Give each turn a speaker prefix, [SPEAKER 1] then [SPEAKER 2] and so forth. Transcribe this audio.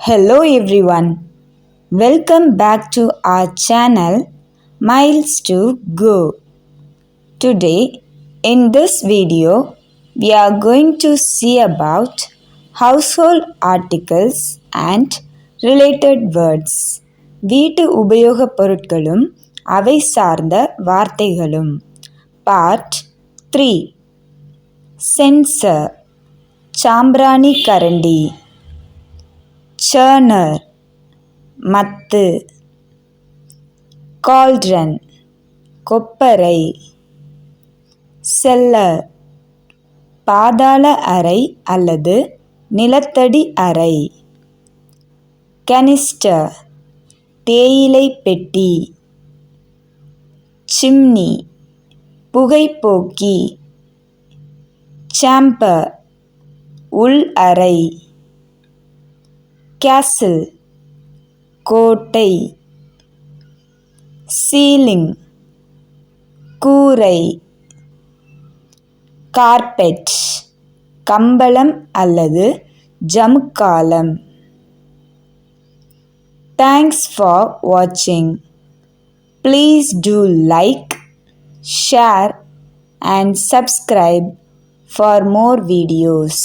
[SPEAKER 1] Hello everyone, welcome back to our channel Miles to Go. Today in this video we are going to see about household articles and related words. வீட்டு உபயோகப் பொருட்களும் அவை சார்ந்த வார்த்தைகளும். Part 3. Censer சாம்பிராணி கரண்டி, churner மத்து, cauldron கொப்பரை, cellar பாதாள அறை அல்லது நிலத்தடி அறை, canister தேயிலை பெட்டி, chimney புகைப்போக்கி, chamber உள் அறை, castle கோட்டை, ceiling கூரை, carpet கம்பளம் அல்லது ஜமுக்காலம். Thanks for watching. Please do like, share and subscribe for more videos.